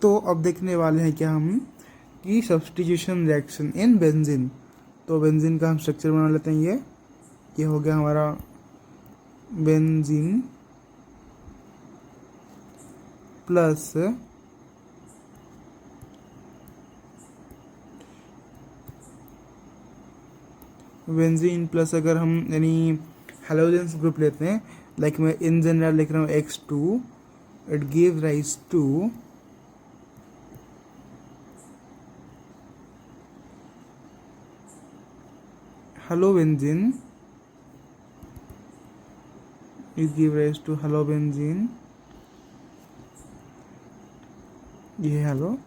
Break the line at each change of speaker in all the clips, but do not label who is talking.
तो अब देखने वाले हैं क्या हम कि सब्स्टिट्यूशन रिएक्शन इन बेंजीन। तो बेंजीन का हम स्ट्रक्चर बना लेते हैं। ये हो गया हमारा बेंजीन प्लस बेंजीन प्लस अगर हम यानी हेलोजेंस ग्रुप लेते हैं, लाइक मैं इन जनरल लिख रहा हूँ X2, it give rise to halobenzene, it give rise to halobenzene, ये है हेलो,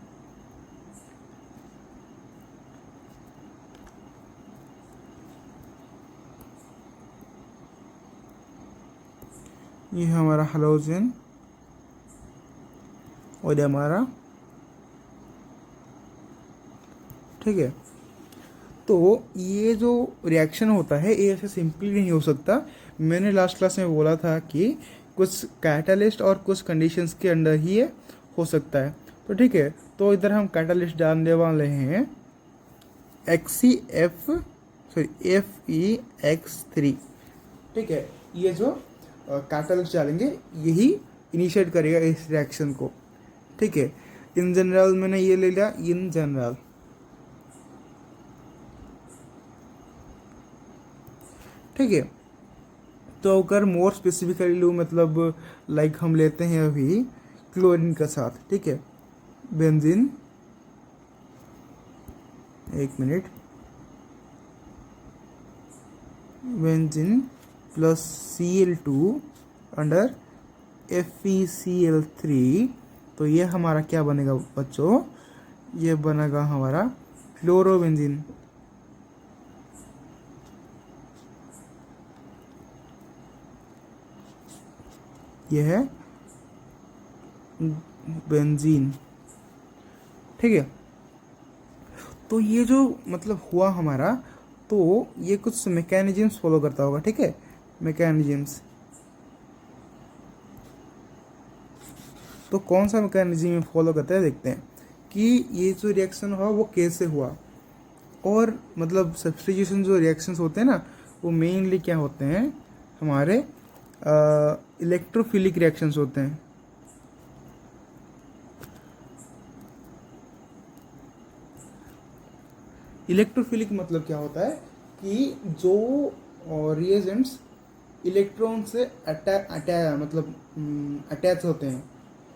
ये है हमारा हेलोजन और ये हमारा, ठीक है। तो ये जो रिएक्शन होता है ये ऐसे सिंपली नहीं हो सकता। मैंने लास्ट क्लास में बोला था कि कुछ कैटालिस्ट और कुछ कंडीशंस के अंडर ही ये हो सकता है। तो ठीक है, तो इधर हम कैटालिस्ट डालने वाले हैं FeX3, ठीक है। ये जो कैटालिस्ट डालेंगे यही इनिशिएट करेगा इस रिएक्शन को, ठीक है। इन जनरल मैंने ये ले लिया, इन जनरल, ठीक है। तो अगर मोर स्पेसिफिकली लूँ, मतलब लाइक हम लेते हैं अभी क्लोरीन के साथ, ठीक है। बेंजीन, एक minute, benzene plus Cl2 under FeCl3, तो ये हमारा क्या बनेगा बच्चों, ये बनेगा हमारा क्लोरोबेंजीन, ये है बेंजीन, ठीक है। तो ये जो मतलब हुआ हमारा, तो ये कुछ मैकेनिज्म्स फॉलो करता होगा, ठीक है। मैकेनिज्म्स, तो कौन सा मैकेनिज्म फॉलो करता है देखते हैं कि ये जो रिएक्शन हुआ वो कैसे हुआ। और मतलब सब्स्टिट्यूशन जो रिएक्शंस होते हैं ना, वो मेनली क्या होते हैं, हमारे इलेक्ट्रोफिलिक रिएक्शंस होते हैं। इलेक्ट्रोफिलिक मतलब क्या होता है कि जो रिएजेंट्स इलेक्ट्रॉन से अटैच होते हैं,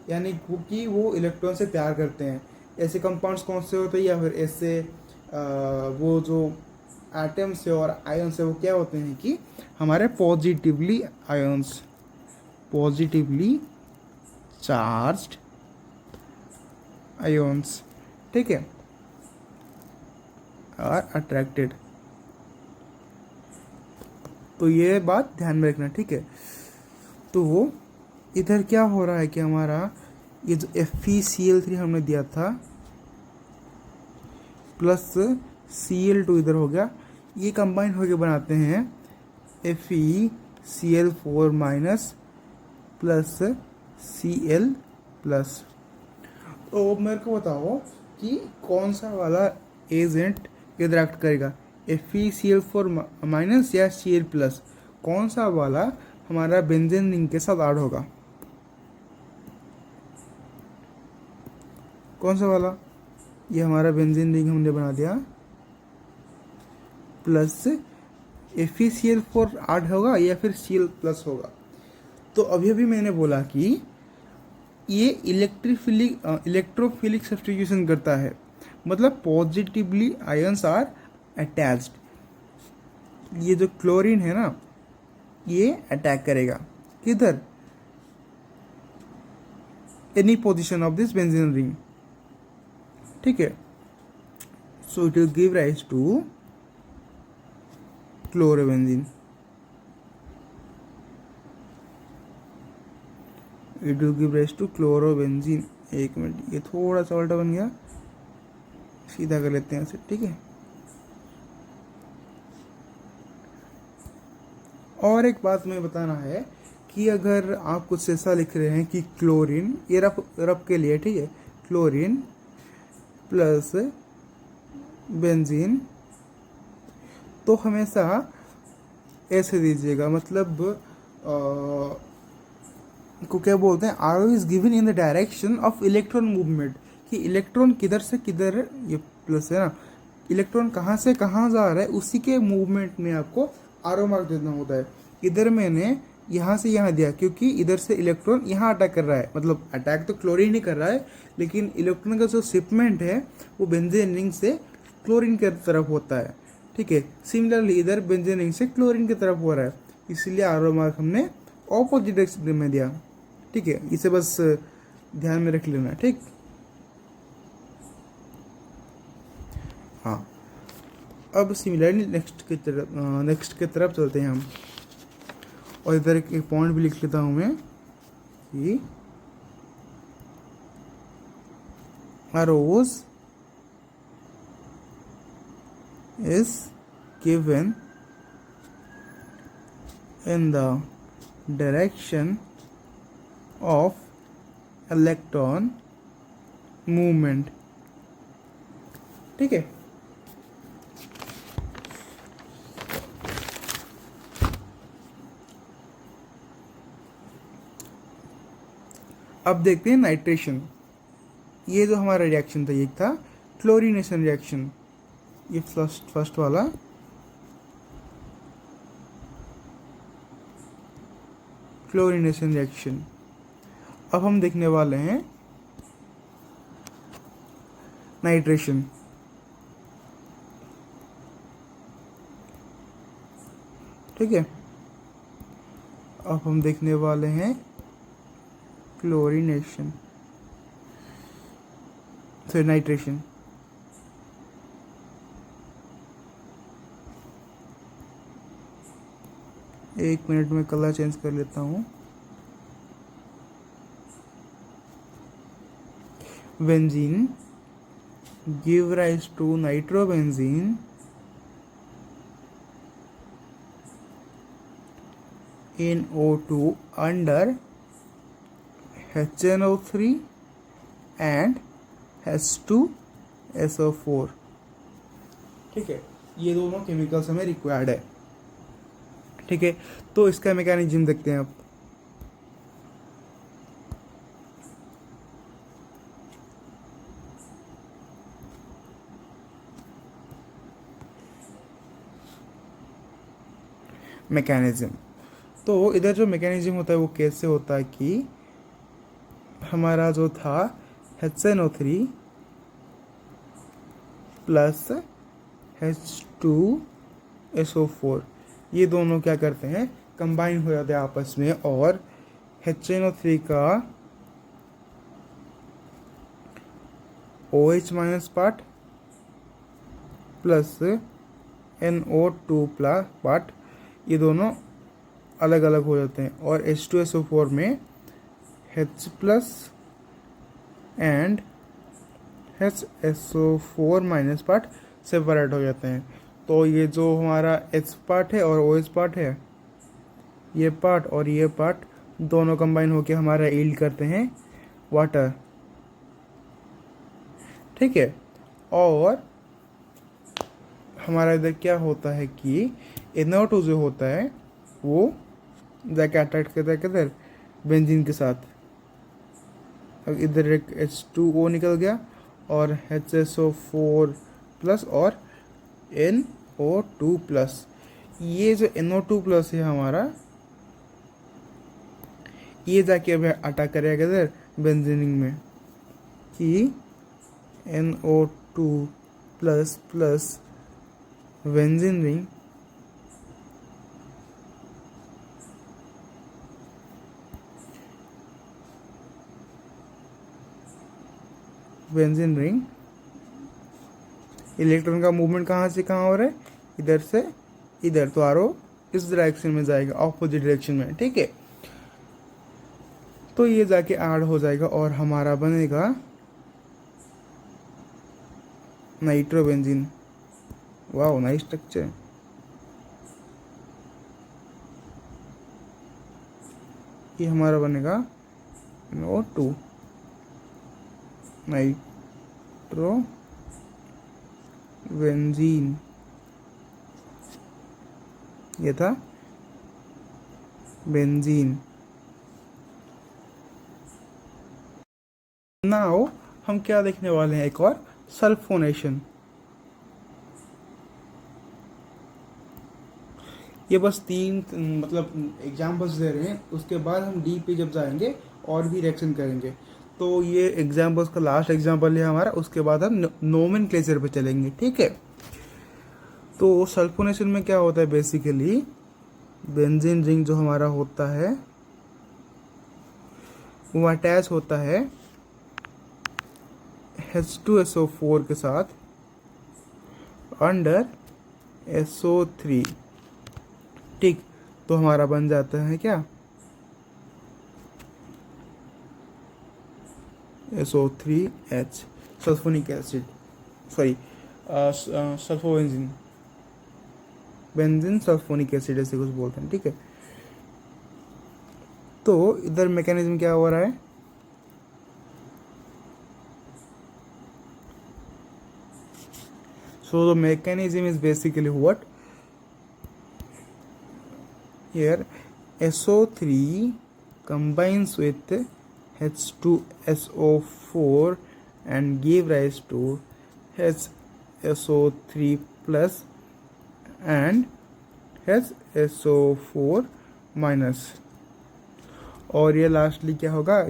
यानी कि वो इलेक्ट्रॉन से प्यार करते हैं। ऐसे कंपाउंड्स कौन से होते हैं, या फिर ऐसे वो जो एटम्स है और आयन्स है वो क्या होते हैं कि हमारे positively ions, positively charged ions, ठीक है, आर अट्रैक्टेड। तो ये बात ध्यान में रखना, ठीक है। तो इधर क्या हो रहा है कि हमारा ये जो FeCl3 हमने दिया था प्लस Cl2 इधर हो गया, ये कंबाइन होके बनाते हैं FeCl4 minus plus Cl plus. तो मेरे को बताओ कि कौन सा वाला एजेंट इधर एक्ट करेगा, FeCl4 माइनस या Cl प्लस, कौन सा वाला हमारा बेंजीन रिंग के साथ ऐड होगा, कौन सा वाला। ये हमारा बेंजीन रिंग हमने बना दिया, प्लस FeCl4 ऐड होगा या फिर Cl प्लस होगा। तो अभी अभी मैंने बोला कि ये इलेक्ट्रोफिलिक सब्स्टिट्यूशन करता है, मतलब पॉजिटिवली आयंस आर अटैच्ड। ये जो क्लोरीन है ना, ये अटैक करेगा किधर, any position of this benzene ring, ठीक है। So it will give rise to chlorobenzene, it will give rise to chlorobenzene. एक मिनट, ये थोड़ा सा उल्टा बन गया, सीधा कर लेते हैं इसे, ठीक है। और एक बात मैं बताना है कि अगर आप कुछ ऐसा लिख रहे हैं कि क्लोरीन, ये रफ के लिए, ठीक है, क्लोरीन प्लस बेंजीन, तो हमेशा ऐसे दीजिएगा, मतलब को क्या बोलते हैं, आरो is given in the direction of electron movement, कि इलेक्ट्रॉन किधर से किधर, ये प्लस है ना, इलेक्ट्रॉन कहाँ से कहाँ जा रहा है उसी के मूवमेंट में आपको आरो मार्क देना होता है। इधर मैंने यहाँ से यहाँ दिया क्योंकि इधर से इलेक्ट्रॉन यहाँ अटैक कर रहा है, मतलब अटैक तो क्लोरीन ही कर रहा है, लेकिन इलेक्ट्रॉन का जो शिपमेंट है वो बेंजीन रिंग से क्लोरीन की तरफ होता है। ठीक है, सिमिलरली इधर बेंजीन रिंग से क्लोरीन की तरफ हो रहा है, इसीलिए आरो मार्क हमने ऑपोजिट डायरेक्शन में दिया। ठीक है, इसे बस ध्यान में रख लेना। ठीक, हाँ, अब सिमिलरली नेक्स्ट की तरफ चलते हैं हम, और इधर एक पॉइंट भी लिख लेता हूँ मैं कि arrows is given in the direction of electron movement। ठीक है, अब देखते हैं नाइट्रेशन। ये जो हमारा रिएक्शन था, ये था क्लोरीनेशन रिएक्शन, ये फर्स्ट वाला क्लोरीनेशन रिएक्शन। अब हम देखने वाले हैं नाइट्रेशन। ठीक है, अब हम देखने वाले हैं क्लोरीनेशन, फिर नाइट्रेशन। एक मिनट में कलर चेंज कर लेता हूँ। Benzene give rise to nitrobenzene in O2 under HNO3 and H2SO4। ठीक है, ये दोनों केमिकल्स हमें रिक्वायर्ड है। ठीक है, तो इसका मैकेनिज्म देखते हैं अब। मैकेनिज्म, तो इधर जो मैकेनिज्म होता है वो कैसे होता है कि हमारा जो था HNO3 प्लस H2SO4, ये दोनों क्या करते हैं, कंबाइन हो जाते हैं आपस में, और HNO3 का OH minus part plus NO2 plus part, ये दोनों अलग अलग हो जाते हैं, और H2SO4 में H plus and HSO4 minus part separate हो जाते हैं। तो ये जो हमारा H पार्ट है और OH पार्ट है, ये पार्ट और ये पार्ट दोनों कंबाइन होकर हमारा यील्ड करते हैं वाटर। ठीक है, और हमारा इधर क्या होता है कि NO2 जो होता है वो जाके अटैक करता है किधर, बेंजीन के साथ। अब इधर एक H2O निकल गया और HSO4 प्लस और NO2 प्लस। ये जो NO2 प्लस है हमारा, ये जाके अब अटैक करेगा किधर, बेंजीन में, कि NO2 plus plus benzene ring benzene ring, electron का मूवमेंट कहाँ से कहाँ हो रहा है, इधर से इधर, तो आरो इस डायरेक्शन में जाएगा, ऑपोजिट डायरेक्शन में। ठीक है, तो ये जाके ऐड हो जाएगा और हमारा बनेगा नाइट्रोबेंजीन। Wow, nice structure. ये हमारा बनेगा NO2। नाइट्रोबेंजीन, ये था बेंजीन। नाउ हम क्या देखने वाले हैं, एक और सल्फोनेशन। ये बस तीन मतलब एग्जाम्पल्स दे रहे हैं, उसके बाद हम डी पे जब जाएंगे और भी रिएक्शन करेंगे। तो ये एग्जाम्पल्स का लास्ट एग्जाम्पल है हमारा, उसके बाद हम नोमेनक्लेचर पे चलेंगे, ठीक है। तो सल्फोनेशन में क्या होता है, बेसिकली बेंजीन रिंग जो हमारा होता है वो अटैच होता है H2SO4 के साथ अंडर SO3, ठीक। तो हमारा बन जाता है क्या, SO3H, sulphonic acid, sorry sulphobenzene, benzene sulphonic acid ऐसे कुछ बोलते हैं, ठीक है। तो इधर मैकेनिज्म क्या हो रहा है, so the mechanism is basically what, here SO3 combines with H2SO4 and give rise to HSO3 plus and HSO4 minus, और ये लास्टली क्या होगा,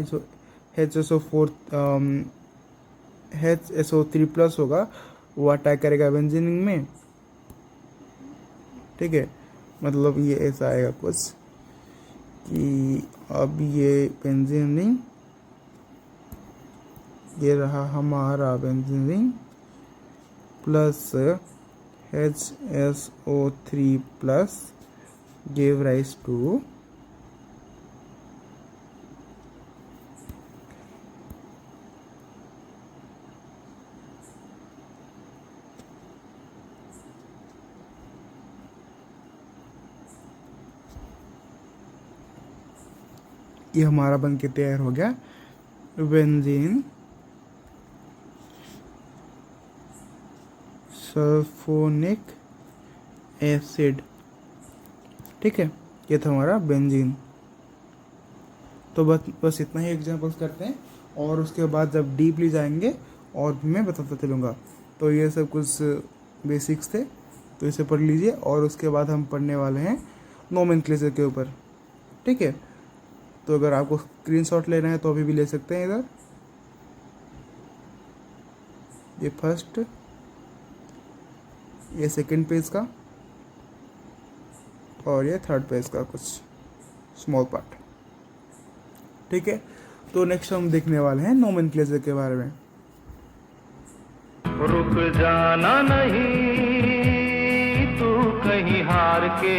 HSO4 HSO3 प्लस होगा, वो अटैक करेगा बेंजीन में, ठीक है। मतलब ये ऐसा आएगा कुछ कि अब ये बेंजीन रिंग, ये रहा हमारा benzene ring plus HSO3 plus give rise to ये हमारा बन के तैयार हो गया बेंजीन सल्फोनिक एसिड, ठीक है। ये था हमारा बेंजीन। तो बस इतना ही एग्जांपल्स करते हैं, और उसके बाद जब डीपली जाएंगे और भी मैं बताता चलूँगा। तो ये सब कुछ बेसिक्स थे, तो इसे पढ़ लीजिए, और उसके बाद हम पढ़ने वाले हैं नोमेनक्लेचर के ऊपर, ठीक है। तो अगर आपको स्क्रीनशॉट लेना है तो अभी भी ले सकते हैं इधर, ये फर्स्ट, ये सेकंड पेज का, और ये थर्ड पेज का कुछ स्मॉल पार्ट, ठीक है। तो नेक्स्ट हम देखने वाले हैं नोमेनक्लेचर के बारे में।
रुक जाना नहीं तू कहीं हार के,